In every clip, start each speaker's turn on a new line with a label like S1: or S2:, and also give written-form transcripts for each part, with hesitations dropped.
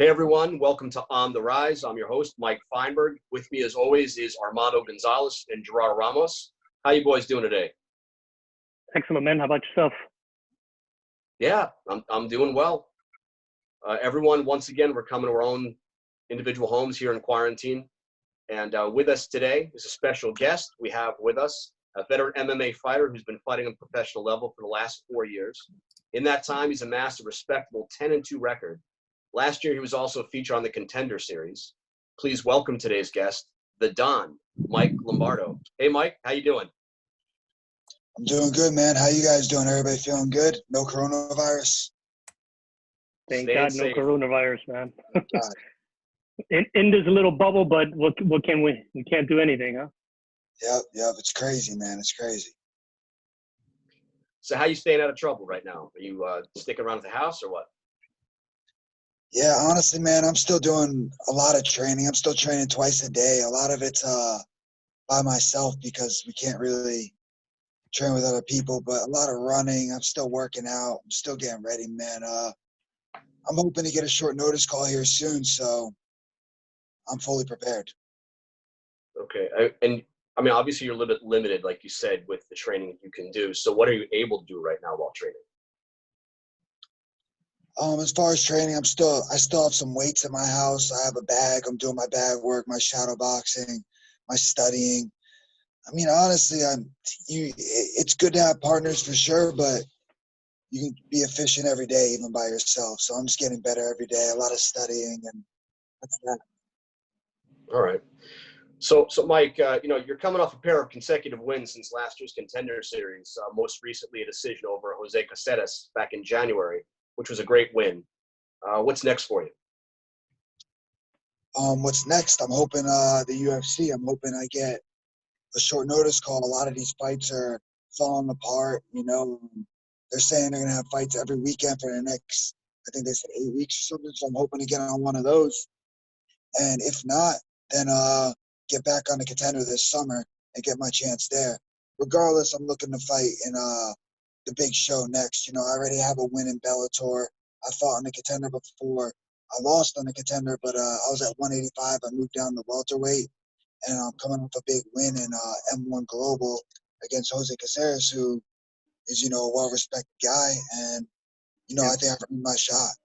S1: Hey everyone, welcome to On the Rise. I'm your host, Mike Feinberg. With me as always is Armando Gonzalez and Gerard Ramos. How you boys doing today?
S2: Excellent, man. How about yourself?
S1: Yeah, I'm doing well. Everyone, once again, we're coming to our own individual homes here in quarantine. And with us today is a special guest. We have with us a veteran MMA fighter who's been fighting on a professional level for the last 4 years. In that time, he's amassed a respectable 10-2 record. Last year, he was also featured on the Contender series. Please welcome today's guest, the Don, Mike Lombardo. Hey, Mike, how you doing?
S3: I'm doing good, man. How you guys doing? Everybody feeling good? No coronavirus?
S2: Thank God, no coronavirus, man. In this little bubble, but what can we? We can't do anything, huh?
S3: Yep. It's crazy, man. It's crazy.
S1: So how you staying out of trouble right now? Are you sticking around at the house or what?
S3: Yeah, honestly, man, I'm still doing a lot of training. I'm still training twice a day. A lot of it's by myself because we can't really train with other people, but a lot of running. I'm still working out. I'm still getting ready, man. I'm hoping to get a short notice call here soon, so I'm fully prepared.
S1: Okay. And I mean, obviously you're a little bit limited, like you said, with the training you can do. So what are you able to do right now while training?
S3: As far as training, I still have some weights in my house. I have a bag. I'm doing my bag work, my shadow boxing, my studying. I mean, honestly, it's good to have partners for sure, but you can be efficient every day, even by yourself. So I'm just getting better every day. A lot of studying, and that's that.
S1: All right. So Mike, you're coming off a pair of consecutive wins since last year's Contender series. Most recently, a decision over Jose Caceres back in January, which was a great win. What's next for you?
S3: What's next? I'm hoping the UFC. I'm hoping I get a short notice call. A lot of these fights are falling apart. They're saying they're gonna have fights every weekend for the next, I think they said 8 weeks or something. So I'm hoping to get on one of those. And if not, then get back on the Contender this summer and get my chance there. Regardless, I'm looking to fight in the big show next. I already have a win in Bellator. I fought on the Contender before. I lost on the Contender, but I was at 185. I moved down to welterweight, and I'm coming off a big win in M1 Global against Jose Caceres, who is, a well-respected guy, and, I think I've earned my shot.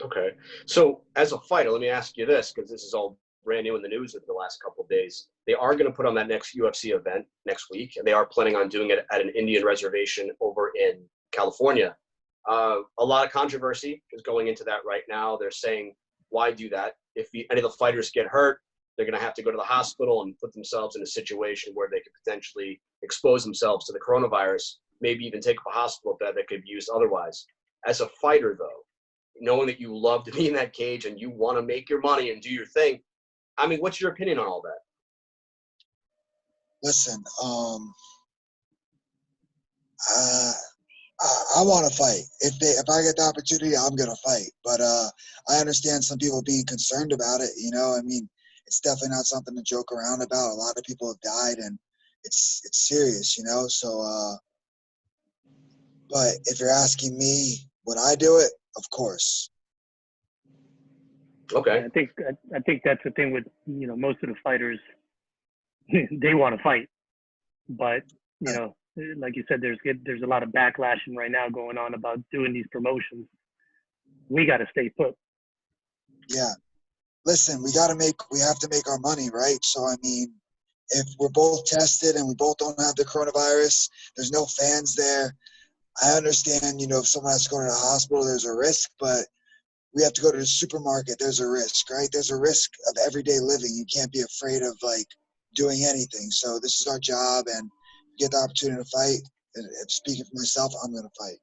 S1: Okay. So as a fighter, let me ask you this, because this is all brand new in the news of the last couple of days. They are going to put on that next UFC event next week, and they are planning on doing it at an Indian reservation over in California. A lot of controversy is going into that right now. They're saying, why do that? If any of the fighters get hurt, they're going to have to go to the hospital and put themselves in a situation where they could potentially expose themselves to the coronavirus, maybe even take up a hospital bed that could be used otherwise. As a fighter, though, knowing that you love to be in that cage and you want to make your money and do your thing, I mean, what's your opinion on all that?
S3: Listen, I want to fight. If I get the opportunity, I'm gonna fight. But I understand some people being concerned about it. I mean, it's definitely not something to joke around about. A lot of people have died, and it's serious. So, but if you're asking me, would I do it? Of course.
S1: Okay.
S2: I think that's the thing with most of the fighters. They want to fight, but like you said, there's a lot of backlashing right now going on about doing these promotions. We got to stay put.
S3: Yeah. Listen, we have to make our money, right? So, I mean, if we're both tested and we both don't have the coronavirus, there's no fans there. I understand, if someone has to go to the hospital, there's a risk, but we have to go to the supermarket, there's a risk, right? There's a risk of everyday living. You can't be afraid of, doing anything. So this is our job, and get the opportunity to fight. And speaking for myself, I'm going to fight.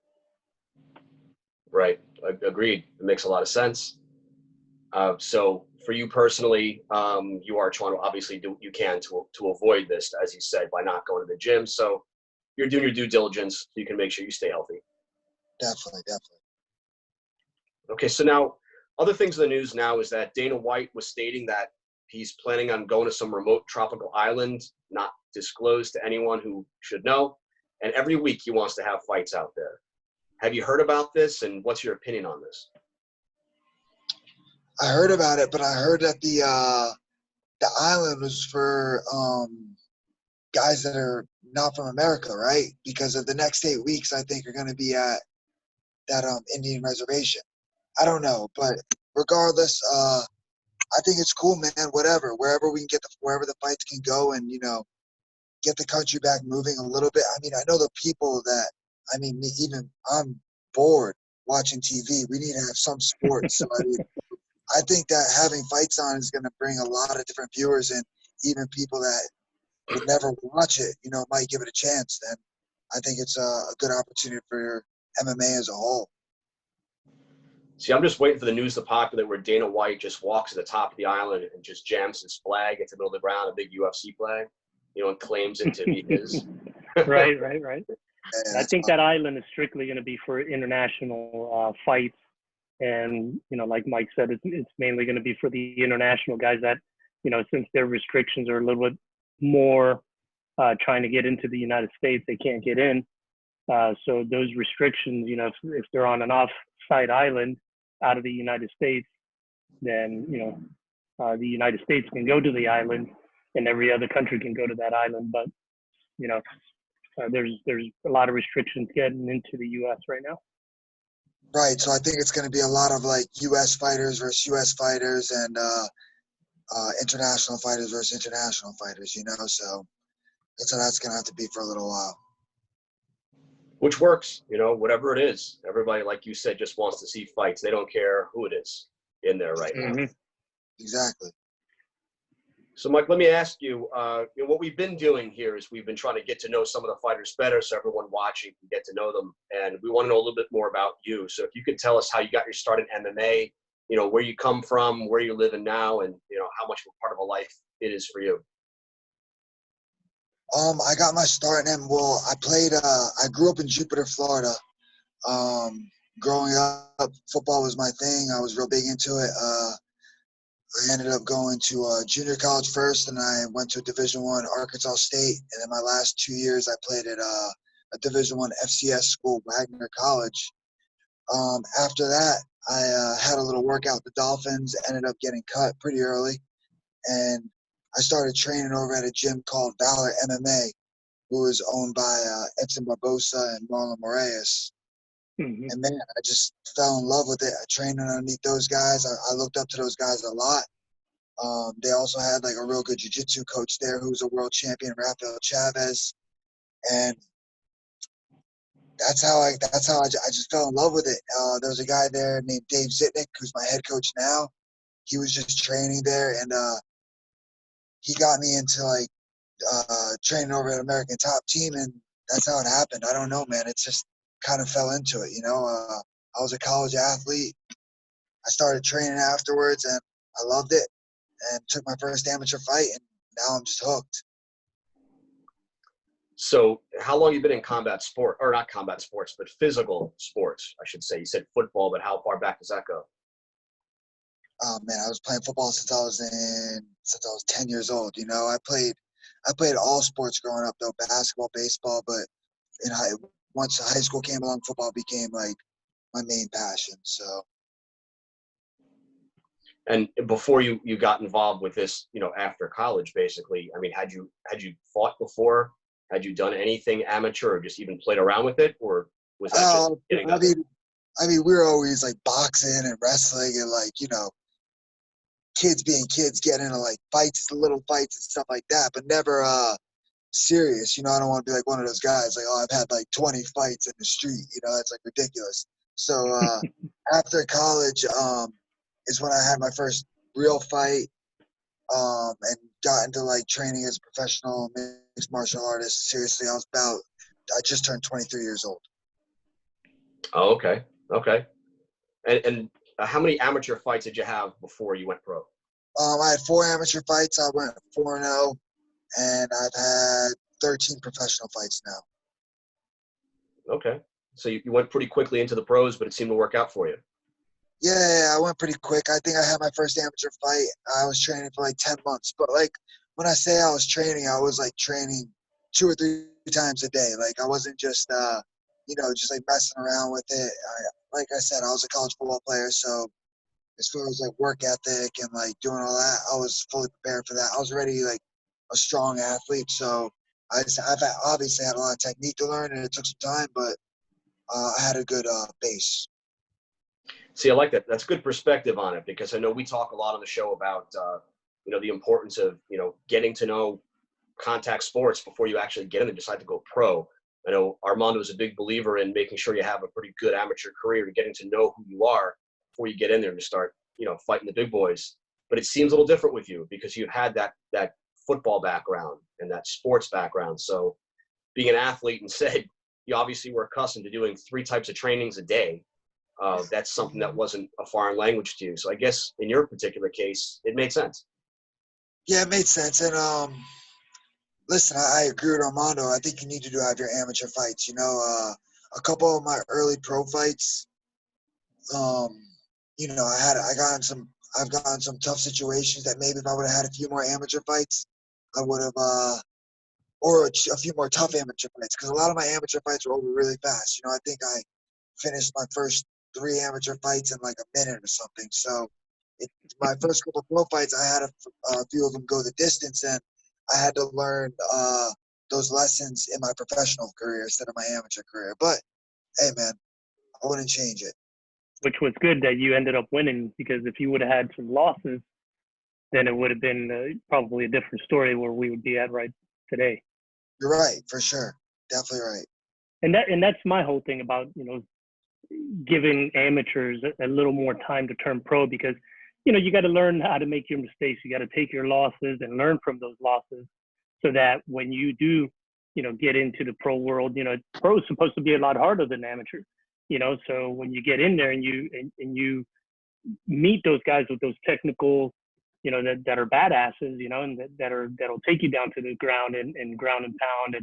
S1: Right. Agreed. It makes a lot of sense. So for you personally, you are trying to obviously do what you can to avoid this, as you said, by not going to the gym. So you're doing your due diligence so you can make sure you stay healthy.
S3: Definitely.
S1: Okay, so now other things in the news now is that Dana White was stating that he's planning on going to some remote tropical island, not disclosed to anyone who should know. And every week he wants to have fights out there. Have you heard about this, and what's your opinion on this?
S3: I heard about it, but I heard that the island was for guys that are not from America, right? Because of the next 8 weeks, I think are going to be at that Indian reservation. I don't know, but regardless, I think it's cool, man. Whatever, wherever we can get wherever the fights can go, and get the country back moving a little bit. I mean, I know the people that. I mean, even I'm bored watching TV. We need to have some sports. So I mean, I think that having fights on is going to bring a lot of different viewers, and even people that would never watch it, might give it a chance. And I think it's a good opportunity for MMA as a whole.
S1: See, I'm just waiting for the news to populate where Dana White just walks to the top of the island and just jams his flag into the middle of the ground, a big UFC flag, and claims it to be his.
S2: Right.
S3: Yeah,
S2: I think that island is strictly going to be for international fights. And, like Mike said, it's mainly going to be for the international guys that, since their restrictions are a little bit more trying to get into the United States, they can't get in. So those restrictions, if they're on an off-site island out of the United States, then, the United States can go to the island and every other country can go to that island. But, there's a lot of restrictions getting into the U.S. right now.
S3: right. So I think it's going to be a lot of like U.S. fighters versus U.S. fighters and international fighters versus international fighters, So that's how that's going to have to be for a little while.
S1: Which works, whatever it is. Everybody, like you said, just wants to see fights. They don't care who it is in there right now.
S3: Exactly.
S1: So, Mike, let me ask you, what we've been doing here is we've been trying to get to know some of the fighters better so everyone watching can get to know them. And we want to know a little bit more about you. So if you could tell us how you got your start in MMA, where you come from, where you're living now, and, how much of a part of a life it is for you.
S3: I got my start in, well, I grew up in Jupiter, Florida. Growing up, football was my thing. I was real big into it. I ended up going to junior college first, and I went to Division I Arkansas State. And then my last 2 years, I played at a Division I FCS school, Wagner College. After that, I had a little workout with the Dolphins, ended up getting cut pretty early. And I started training over at a gym called Valor MMA, who was owned by Edson Barbosa and Marlon Moraes. And man, I just fell in love with it. I trained underneath those guys. I looked up to those guys a lot. They also had like a real good jiu-jitsu coach there who was a world champion, Rafael Chavez. And that's how I just fell in love with it. There was a guy there named Dave Zitnick, who's my head coach now. He was just training there, and he got me into like training over at American Top Team, and that's how it happened. I don't know, man. It just kind of fell into it, I was a college athlete. I started training afterwards, and I loved it, and took my first amateur fight, and now I'm just hooked.
S1: So how long have you been in combat sport, or not combat sports, but physical sports, I should say? You said football, but how far back does that go?
S3: Oh man, I was playing football since I was 10 years old. I played all sports growing up, though, basketball, baseball, but once high school came along, football became like my main passion. So.
S1: And before you got involved with this, after college, basically, I mean, had you fought before? Had you done anything amateur, or just even played around with it, or was that just getting up?
S3: I mean, we were always like boxing and wrestling, and like kids being kids, getting into like fights, little fights and stuff like that, but never serious. I don't want to be like one of those guys like, oh, I've had like 20 fights in the street. That's like ridiculous. So after college is when I had my first real fight, and got into like training as a professional mixed martial artist. Seriously, I just turned 23 years old.
S1: Oh, okay. And how many amateur fights did you have before you went pro?
S3: I had 4 amateur fights. I went 4-0, and I've had 13 professional fights now.
S1: Okay. So you went pretty quickly into the pros, but it seemed to work out for you.
S3: Yeah, I went pretty quick. I think I had my first amateur fight. I was training for like 10 months. But like when I say I was training, I was like training 2 or 3 times a day. Like I wasn't just, just like messing around with it. Like I said, I was a college football player. So as far as like work ethic and like doing all that, I was fully prepared for that. I was already like a strong athlete, so obviously had a lot of technique to learn, and it took some time, but I had a good base.
S1: See, I like that. That's good perspective on it, because I know we talk a lot on the show about, the importance of, getting to know contact sports before you actually get in and decide to go pro. I know Armando is a big believer in making sure you have a pretty good amateur career and getting to know who you are before you get in there and start, fighting the big boys. But it seems a little different with you because you've had that football background and that sports background. So being an athlete, and said you obviously were accustomed to doing 3 types of trainings a day. That's something that wasn't a foreign language to you. So I guess in your particular case, it made sense.
S3: Yeah, it made sense. And listen, I agree with Armando. I think you need to have your amateur fights. A couple of my early pro fights, I've gotten some tough situations that maybe if I would have had a few more amateur fights, I would have, or a few more tough amateur fights, because a lot of my amateur fights were over really fast. I think I finished my first 3 amateur fights in like a minute or something. So my first couple of pro fights, I had a few of them go the distance, and I had to learn those lessons in my professional career instead of my amateur career. But hey, man, I wouldn't change it.
S2: Which was good that you ended up winning, because if you would have had some losses, then it would have been probably a different story where we would be at right today.
S3: You're right, for sure. Definitely right.
S2: And that's my whole thing about, giving amateurs a little more time to turn pro, because, you got to learn how to make your mistakes. You got to take your losses and learn from those losses, so that when you do, get into the pro world, pro is supposed to be a lot harder than amateur, so when you get in there and you meet those guys with those technical, that are badasses, and that'll take you down to the ground and ground and pound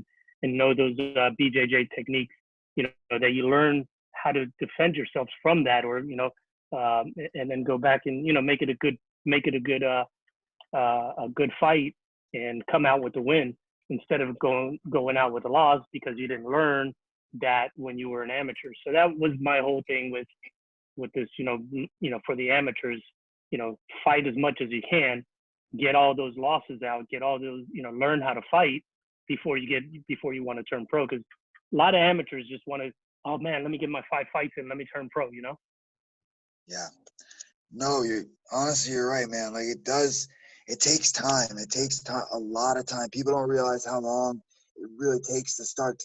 S2: and know those BJJ techniques, that you learn how to defend yourselves from that, or and then go back and make it a good fight and come out with the win, instead of going out with a loss because you didn't learn that when you were an amateur. So that was my whole thing with this, for the amateurs, fight as much as you can, get all those losses out, get all those, learn how to fight before you want to turn pro. Because a lot of amateurs just want to, oh man, let me get my 5 fights in, let me turn pro,
S3: Yeah. No, you're right, man. Like it takes time. It takes time, a lot of time. People don't realize how long it really takes to start.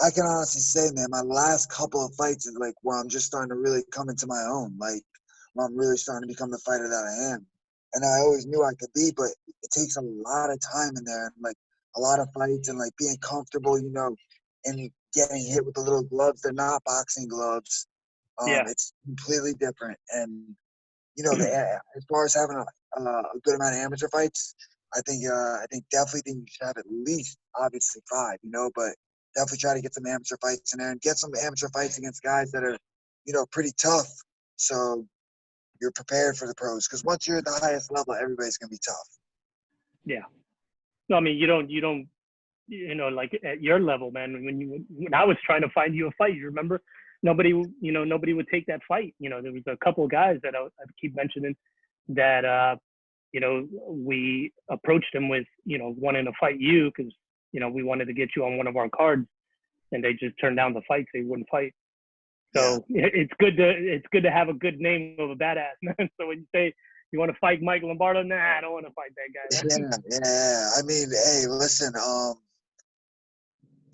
S3: I can honestly say, man, my last couple of fights is like where I'm just starting to really come into my own. Like where I'm really starting to become the fighter that I am. And I always knew I could be, but it takes a lot of time in there, and like a lot of fights, and like being comfortable, and getting hit with the little gloves. They're not boxing gloves.
S2: Yeah.
S3: It's completely different. And as far as having a good amount of amateur fights, I think definitely think you should have at least, obviously 5, but definitely try to get some amateur fights in there and get some amateur fights against guys that are, pretty tough. So you're prepared for the pros, because once you're at the highest level, everybody's gonna be tough.
S2: Yeah. No, I mean, you don't, like at your level, man, when I was trying to find you a fight, you remember, nobody would take that fight. There was a couple of guys that I keep mentioning that, we approached them with, wanting to fight you because, we wanted to get you on one of our cards, and they just turned down the fights. They wouldn't fight. So yeah. It's good to have a good name of a badass, man. So when you say you want to fight Michael Lombardo, nah, I don't want to fight that
S3: guy. Yeah. I mean, hey, listen,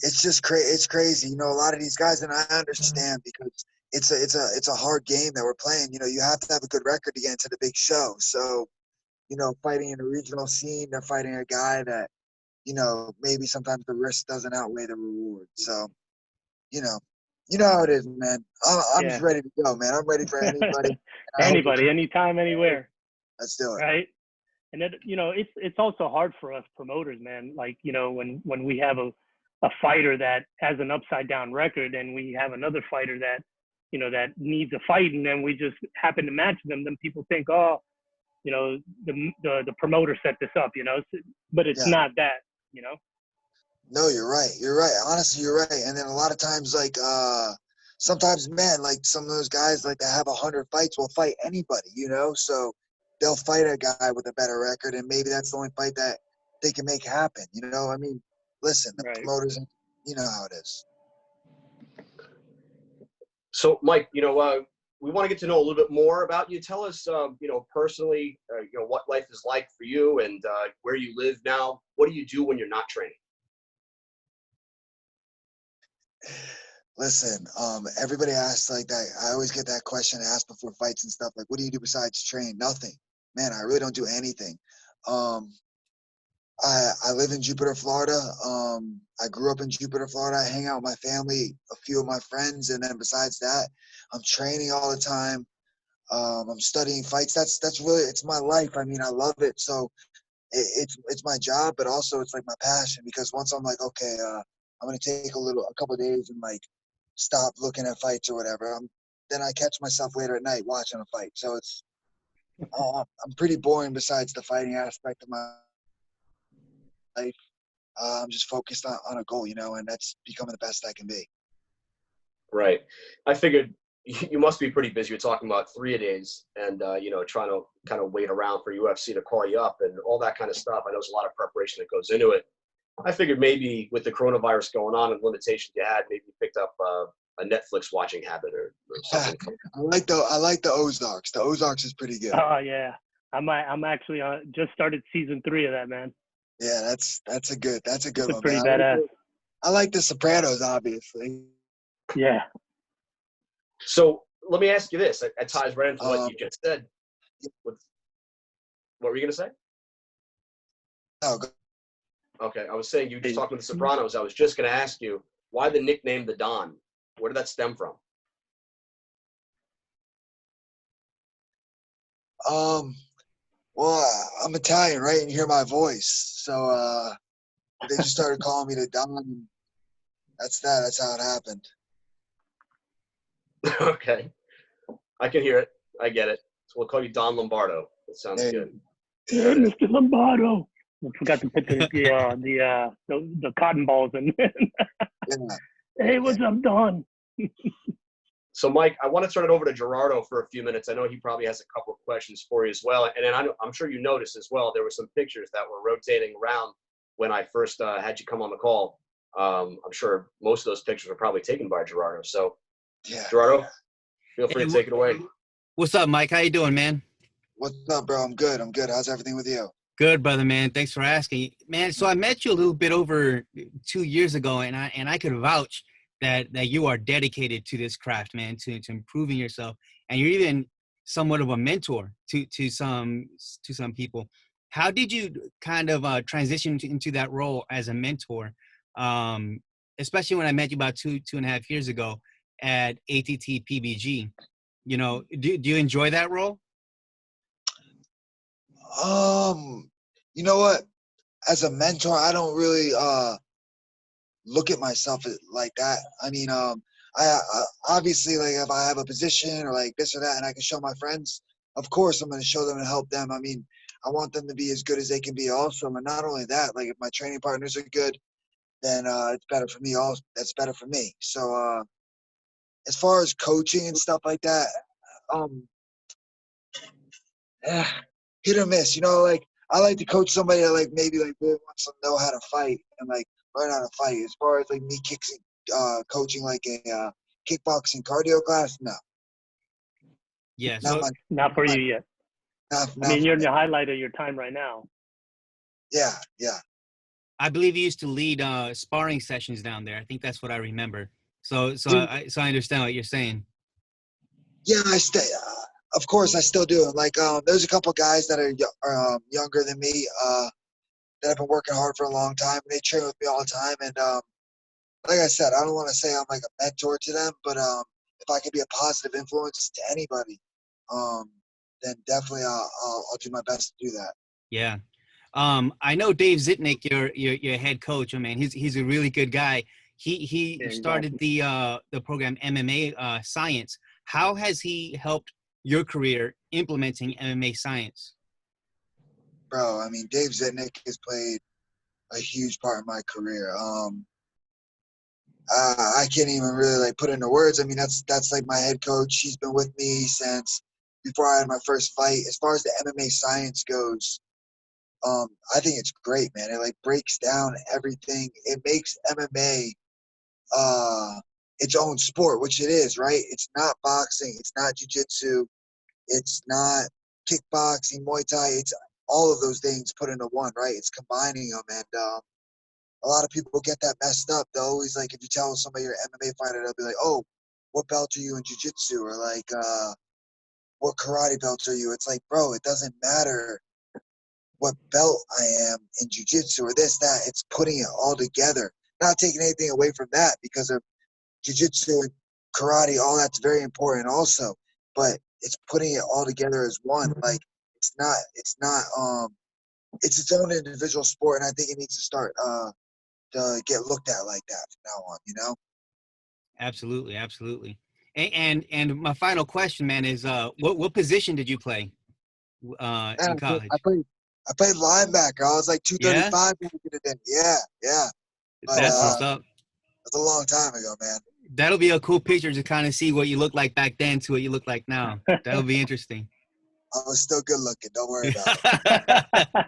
S3: it's just it's crazy. A lot of these guys, and I understand, because it's a hard game that we're playing. You have to have a good record to get into the big show. So, fighting in a regional scene, they're fighting a guy that, maybe sometimes the risk doesn't outweigh the reward. So, you know how it is, man. I'm just ready to go, man. I'm ready for anybody.
S2: Anybody, anytime, anywhere.
S3: Let's do it.
S2: Right. And then, it's also hard for us promoters, man. Like, when we have a fighter that has an upside down record, and we have another fighter that, that needs a fight, and then we just happen to match them, then people think, oh, the promoter set this up, but it's not that,
S3: No, you're right. You're right. Honestly, you're right. And then a lot of times, like, sometimes, man, like some of those guys, like that have 100 fights will fight anybody, you know? So they'll fight a guy with a better record, and maybe that's the only fight that they can make happen, you know? I mean, listen, the
S2: Right.
S3: promoters, you know how it is.
S1: So, Mike, we want to get to know a little bit more about you. Tell us, personally, what life is like for you and where you live now. What do you do when you're not training?
S3: Listen, everybody asks like that. I always get that question asked before fights and stuff. Like, what do you do besides train? Nothing. Man, I really don't do anything. I live in Jupiter, Florida. I grew up in Jupiter, Florida. I hang out with my family, a few of my friends, and then besides that, I'm training all the time. I'm studying fights. That's really, it's my life. I mean, I love it. So it's my job, but also it's like my passion, because once I'm like, okay, I'm gonna take a couple of days and like stop looking at fights or whatever. Then I catch myself later at night watching a fight. So I'm pretty boring besides the fighting aspect of my life. I'm just focused on a goal, and that's becoming the best I can be.
S1: Right. I figured you must be pretty busy. You're talking about 3-a-days and, trying to kind of wait around for UFC to call you up and all that kind of stuff. I know there's a lot of preparation that goes into it. I figured maybe with the coronavirus going on and limitations you had, maybe you picked up a Netflix watching habit or something.
S3: I like the Ozarks. The Ozarks is pretty good.
S2: Oh yeah, I'm actually just started season 3 of that, man.
S3: Yeah, that's a good
S2: It's
S3: one,
S2: pretty
S3: man.
S2: badass.
S3: I like the Sopranos, obviously.
S2: Yeah.
S1: So let me ask you this. It ties right into what you just said. What were you going to say?
S3: Oh,
S1: Okay, I was saying you just talking about the Sopranos. I was just going to ask you, why the nickname the Don? Where did that stem from?
S3: well, I'm Italian, right? And you hear my voice, so they just started calling me the Don. That's that. That's how it happened.
S1: Okay, I can hear it. I get it. So we'll call you Don Lombardo. That sounds good.
S2: Yeah, Mr. Lombardo. I forgot to put the cotton balls in.
S3: Yeah.
S2: Hey, what's up, Don?
S1: So, Mike, I want to turn it over to Gerardo for a few minutes. I know he probably has a couple of questions for you as well. And then I'm sure you noticed as well, there were some pictures that were rotating around when I first had you come on the call. I'm sure most of those pictures were probably taken by Gerardo. So,
S3: Yeah.
S1: Gerardo, feel free to take it away.
S4: What's up, Mike? How you doing, man?
S3: What's up, bro? I'm good. How's everything with you?
S4: Good, brother, man. Thanks for asking. Man, so I met you a little bit over 2 years ago, and I could vouch that you are dedicated to this craft, man, to improving yourself. And you're even somewhat of a mentor to some people. How did you kind of transition into that role as a mentor? Especially when I met you about two and a half years ago at ATT PBG. Do you enjoy that role?
S3: You know what? As a mentor, I don't really look at myself like that. I mean, I obviously, like, if I have a position or like this or that, and I can show my friends, of course I'm going to show them and help them. I mean, I want them to be as good as they can be also. And not only that, like, if my training partners are good, then it's better for me. Also, that's better for me. So as far as coaching and stuff like that, hit or miss. Like, I like to coach somebody that like maybe like really wants to know how to fight and like learn how to fight. As far as like me coaching like a kickboxing cardio class, no.
S4: Yeah,
S2: Not for you yet. I mean, you're in the highlight of your time right now.
S3: Yeah.
S4: I believe you used to lead sparring sessions down there. I think that's what I remember. So I understand what you're saying.
S3: Yeah, I stay. Of course, I still do. Like, there's a couple guys that are younger than me that have been working hard for a long time. They train with me all the time, and like I said, I don't want to say I'm like a mentor to them, but if I can be a positive influence to anybody, then definitely I'll do my best to do that.
S4: Yeah. I know Dave Zitnick, your head coach. I mean, he's a really good guy. He started awesome. The program MMA Science. How has he helped your career implementing MMA Science?
S3: Bro, I mean, Dave Zitnick has played a huge part in my career. I can't even really like put into words. I mean, that's like my head coach. She's been with me since before I had my first fight. As far as the MMA Science goes, I think it's great, man. It like breaks down everything. It makes MMA its own sport, which it is, right? It's not boxing, it's not jiu-jitsu, it's not kickboxing, Muay Thai. It's all of those things put into one, right? It's combining them, and a lot of people get that messed up. They'll always like, if you tell somebody you're an MMA fighter, they'll be like, "Oh, what belt are you in jiu-jitsu?" Or like, "What karate belt are you?" It's like, bro, it doesn't matter what belt I am in jiu-jitsu or this, that. It's putting it all together. Not taking anything away from that, because of jiu-jitsu and karate, all that's very important also. But it's putting it all together as one. Like, it's its own individual sport, and I think it needs to start to get looked at like that from now on, you know?
S4: Absolutely, absolutely. And my final question, man, is what position did you play in
S3: And
S4: college?
S3: I played linebacker. I was like
S4: Yeah,
S3: 235 when we did it. Yeah. But
S4: that's what's up.
S3: it was a long time ago, man.
S4: That'll be a cool picture to kind of see what you look like back then to what you look like now. That'll be interesting.
S3: I was still good looking. Don't worry about it.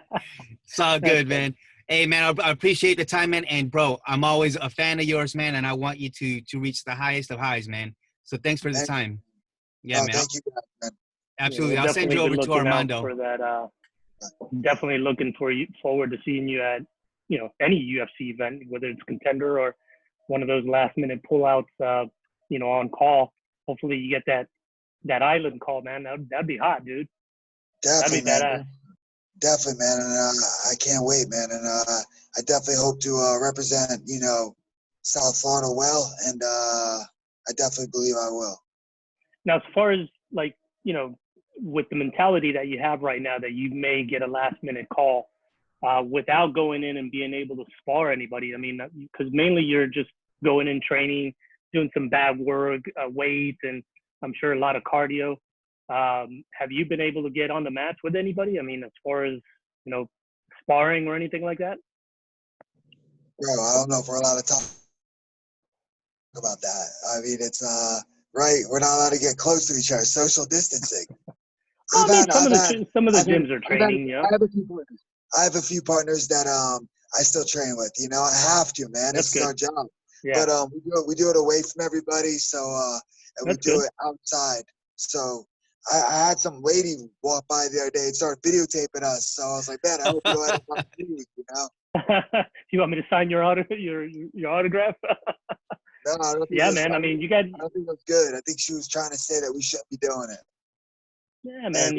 S4: It's all
S2: That's
S4: good, man. Hey, man, I appreciate the time, man. And bro, I'm always a fan of yours, man. And I want you to reach the highest of highs, man. So thanks for the
S3: Thank you.
S4: time. Yeah, man.
S3: Thank you, guys, man.
S2: Yeah,
S4: Absolutely.
S2: we'll
S4: I'll send
S2: definitely
S4: you
S2: be
S4: over to
S2: looking out
S4: Armando.
S2: for that. Definitely looking forward to seeing you at any UFC event, whether it's contender or one of those last minute pullouts. On call. Hopefully you get that island call, man. That'd be hot, dude. That'd
S3: Definitely,
S2: be badass.
S3: man. Definitely, man. And I can't wait, man. And I definitely hope to represent, South Florida well. And I definitely believe I will.
S2: Now, as far as like, with the mentality that you have right now, that you may get a last minute call without going in and being able to spar anybody. I mean, because mainly you're just going in training, doing some bad work, weights, and I'm sure a lot of cardio. Have you been able to get on the mats with anybody? I mean, as far as, sparring or anything like that?
S3: Bro, I don't know if we're allowed to talk about that. I mean, it's right. We're not allowed to get close to each other. Social distancing.
S2: Well, I mean, some of the
S3: I've had-
S2: gyms are training, yeah.
S3: I have a few partners that I still train with. I have to, man.
S2: That's
S3: This is
S2: good.
S3: our job.
S2: Yeah,
S3: But we do it away from everybody. So and we
S2: that's
S3: do
S2: good.
S3: it outside. So I had some lady walk by the other day and start videotaping us. So I was like, man, I hope you don't have to leave,
S2: Do you want me to sign your autograph?
S3: No, I don't think
S2: Yeah,
S3: that's,
S2: man. I mean, you got.
S3: I don't think that's good. I think she was trying to say that we shouldn't be doing it.
S2: Yeah, man.
S3: And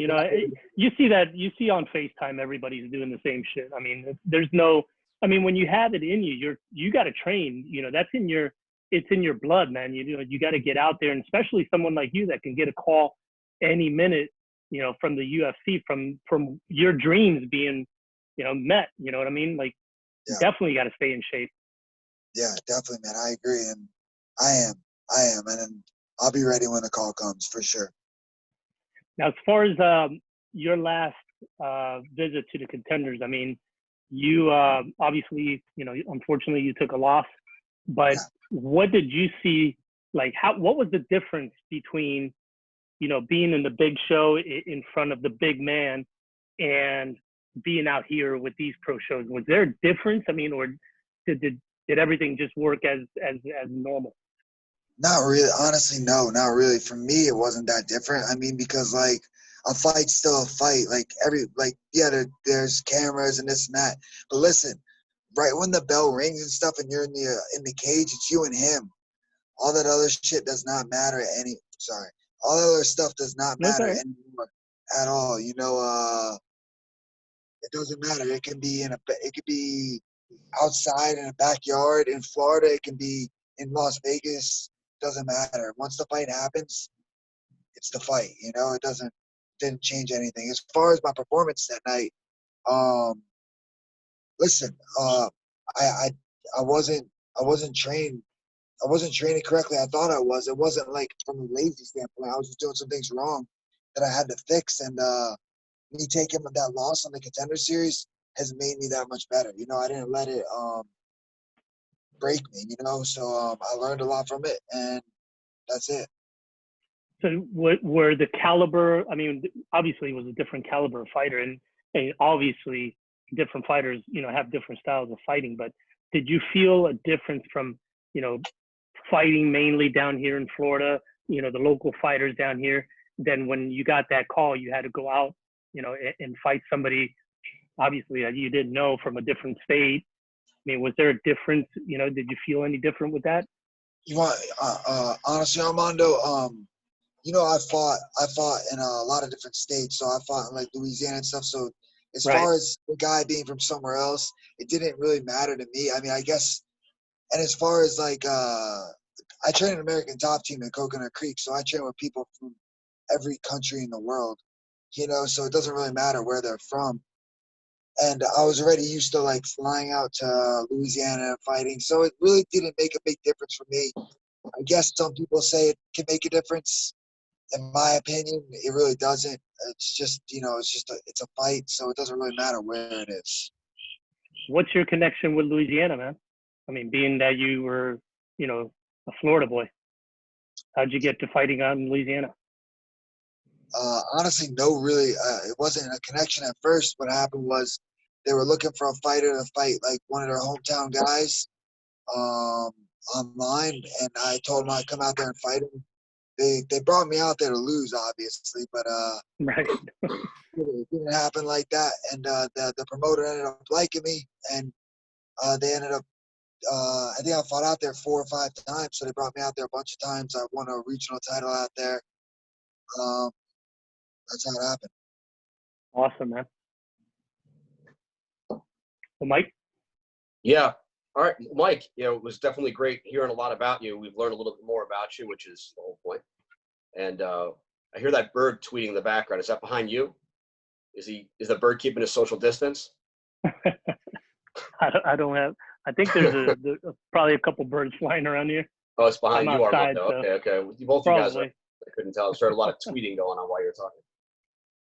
S2: You see on FaceTime, everybody's doing the same shit. I mean, there's no. I mean, when you have it in you, you got to train. That's it's in your blood, man. You got to get out there, and especially someone like you that can get a call any minute. From the UFC, from your dreams being, met. You know what I mean? Like,
S3: Yeah.
S2: definitely got to stay in shape.
S3: Yeah, definitely, man. I agree, and I am, and I'll be ready when the call comes for sure.
S2: Now, as far as your last visit to the contenders, I mean, you obviously, unfortunately, you took a loss. But
S3: Yeah.
S2: what did you see? Like, what was the difference between, being in the big show in front of the big man and being out here with these pro shows? Was there a difference? I mean, or did everything just work as normal?
S3: Not really. Honestly, no, not really. For me, it wasn't that different. I mean, because like a fight's still a fight. There's cameras and this and that. But listen, right when the bell rings and stuff, and you're in the cage, it's you and him. All that other shit does not matter. All that other stuff does not matter
S2: Okay.
S3: anymore at all. It doesn't matter. It can be outside in a backyard in Florida. It can be in Las Vegas. Doesn't matter. Once the fight happens, it's the fight. It didn't change anything. As far as my performance that night, listen, I wasn't trained. I wasn't training correctly. I thought I was. It wasn't like from a lazy standpoint. I was just doing some things wrong that I had to fix. And me taking that loss on the contender series has made me that much better. I didn't let it break me, you know. So I learned a lot from it, and that's it.
S2: So what were the caliber? I mean, obviously it was a different caliber of fighter, and obviously different fighters, you know, have different styles of fighting. But did you feel a difference from, you know, fighting mainly down here in Florida, you know, the local fighters down here, then when you got that call, you had to go out, you know, and fight somebody, obviously, that you didn't know from a different state? I mean, was there a difference? You know, did you feel any different with that?
S3: You want honestly, Armando, you know, I fought in a lot of different states. So I fought in like Louisiana and stuff. So as
S2: Right.
S3: far as the guy being from somewhere else, it didn't really matter to me. I mean, I guess, and as far as like, I train an American Top Team in Coconut Creek, so I train with people from every country in the world, you know, so it doesn't really matter where they're from. And I was already used to like flying out to Louisiana and fighting, so it really didn't make a big difference for me. I guess some people say it can make a difference. In my opinion, it really doesn't. It's just, you know, it's a fight, so it doesn't really matter where it is.
S2: What's your connection with Louisiana, man? I mean, being that you were, you know, a Florida boy, how'd you get to fighting out in Louisiana?
S3: Honestly, no, really. It wasn't a connection at first. What happened was they were looking for a fighter to fight like one of their hometown guys online, and I told them I'd come out there and fight him. They brought me out there to lose, obviously, but
S2: Right.
S3: it didn't happen like that. And the promoter ended up liking me, and they ended up. I think I fought out there 4 or 5 times, so they brought me out there a bunch of times. I won a regional title out there. That's how it happened.
S2: Awesome, man. Well, Mike?
S1: Yeah. All right, Mike, you know, it was definitely great hearing a lot about you. We've learned a little bit more about you, which is the whole point. And I hear that bird tweeting in the background. Is that behind you? Is the bird keeping a social distance?
S2: I don't have. I think there's probably a couple birds flying around here.
S1: Oh, it's behind
S2: I'm
S1: you,
S2: outside,
S1: Armando.
S2: so
S1: Okay. Both you guys
S2: probably.
S1: I couldn't tell. I heard a lot of tweeting going on while you were talking.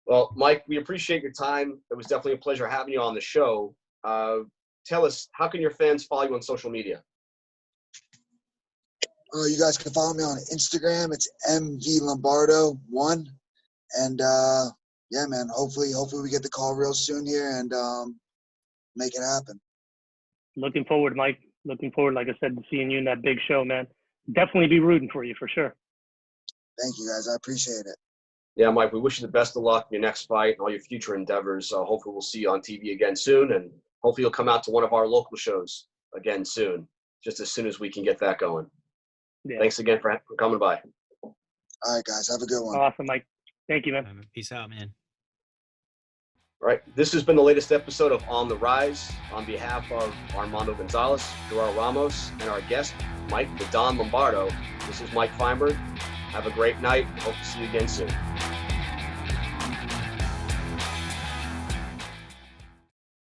S1: Well, Mike, we appreciate your time. It was definitely a pleasure having you on the show. Tell us, how can your fans follow you on social media?
S3: You guys can follow me on Instagram. It's MVLombardo1. And yeah, man, hopefully we get the call real soon here and make it happen.
S2: Looking forward, Mike. Looking forward, like I said, to seeing you in that big show, man. Definitely be rooting for you for sure.
S3: Thank you, guys. I appreciate it.
S1: Yeah, Mike, we wish you the best of luck in your next fight and all your future endeavors. Hopefully we'll see you on TV again soon, and hopefully you'll come out to one of our local shows again soon, just as soon as we can get that going.
S2: Yeah.
S1: Thanks again for coming by.
S3: All right, guys. Have a good one.
S2: Awesome, Mike. Thank you, man.
S4: Peace out, man.
S1: All right, this has been the latest episode of On the Rise. On behalf of Armando Gonzalez, Gerard Ramos, and our guest, Mike the Don Lombardo, this is Mike Feinberg. Have a great night. Hope to see you again soon.